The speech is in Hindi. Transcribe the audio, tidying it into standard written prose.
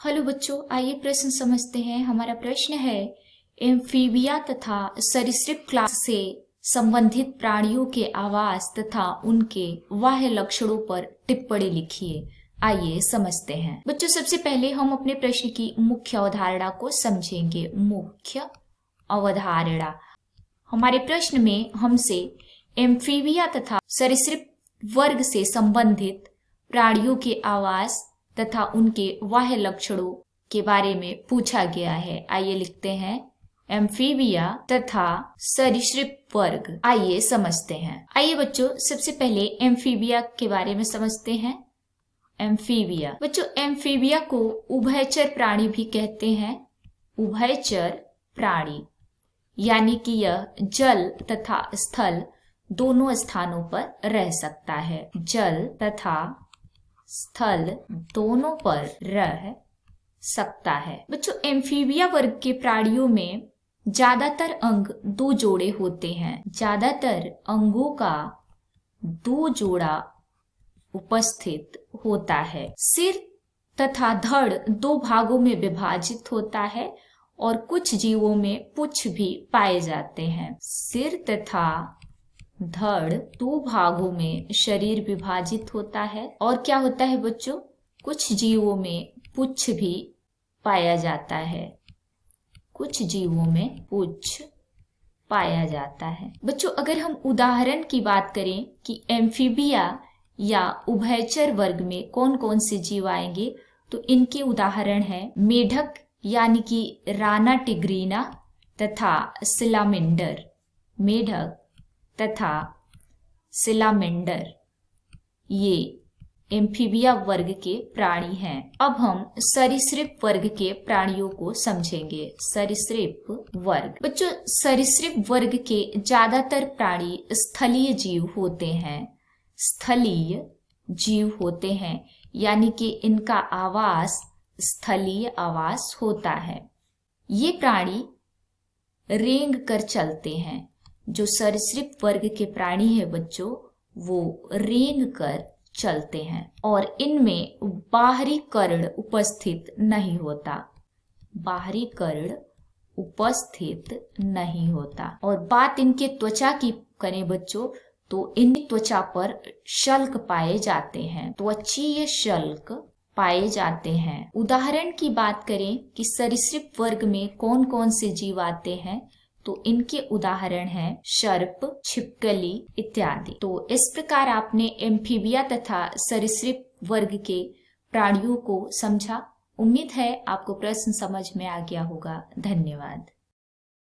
हेलो बच्चों, आइए प्रश्न समझते हैं। हमारा प्रश्न है एम्फीबिया तथा सरीसृप क्लास से संबंधित प्राणियों के आवास तथा उनके बाह्य लक्षणों पर टिप्पणी लिखिए। आइए समझते हैं। बच्चों, सबसे पहले हम अपने प्रश्न की मुख्य अवधारणा को समझेंगे। मुख्य अवधारणा, हमारे प्रश्न में हमसे एम्फीबिया तथा सरीसृप वर्ग से संबंधित प्राणियों के आवास तथा उनके बाह्य लक्षणों के बारे में पूछा गया है। आइए लिखते हैं एम्फीबिया तथा सरीसृप वर्ग। आइए समझते हैं। आइए बच्चों, सबसे पहले एम्फीबिया के बारे में समझते हैं। एम्फीबिया बच्चों, एम्फीबिया को उभयचर प्राणी भी कहते हैं। उभयचर प्राणी यानी कि यह जल तथा स्थल दोनों स्थानों पर रह सकता है। जल तथा स्थल दोनों पर रह सकता है। बच्चों, एम्फीबिया वर्ग के प्राणियों में ज्यादातर अंग दो जोड़े होते हैं। ज्यादातर अंगों का दो जोड़ा उपस्थित होता है। सिर तथा धड़ दो भागों में विभाजित होता है और कुछ जीवों में पुच्छ भी पाए जाते हैं। सिर तथा धड़ दो भागों में शरीर विभाजित होता है और क्या होता है बच्चों, कुछ जीवों में पुच्छ भी पाया जाता है। कुछ जीवों में पुच्छ पाया जाता है। बच्चों, अगर हम उदाहरण की बात करें कि एम्फीबिया या उभयचर वर्ग में कौन कौन से जीव आएंगे, तो इनके उदाहरण है मेढक यानी कि राना टिग्रीना तथा सिलामेंडर। मेढक तथा सिलामेंडर ये एम्फीबिया वर्ग के प्राणी हैं। अब हम सरीसृप वर्ग के प्राणियों को समझेंगे। सरीसृप वर्ग बच्चों, सरीसृप वर्ग के ज्यादातर प्राणी स्थलीय जीव होते हैं। स्थलीय जीव होते हैं यानी कि इनका आवास स्थलीय आवास होता है। ये प्राणी रेंग कर चलते हैं। जो सरीसृप वर्ग के प्राणी है बच्चों, वो रेंग कर चलते हैं और इनमें बाहरी कर्ण उपस्थित नहीं होता। बाहरी कर्ण उपस्थित नहीं होता। और बात इनके त्वचा की करें बच्चों, तो इन त्वचा पर शल्क पाए जाते हैं। त्वचीय शल्क पाए जाते हैं। उदाहरण की बात करें कि सरीसृप वर्ग में कौन कौन से जीव आते हैं, तो इनके उदाहरण हैं सर्प, छिपकली इत्यादि। तो इस प्रकार आपने एम्फीबिया तथा सरीसृप वर्ग के प्राणियों को समझा। उम्मीद है आपको प्रश्न समझ में आ गया होगा। धन्यवाद।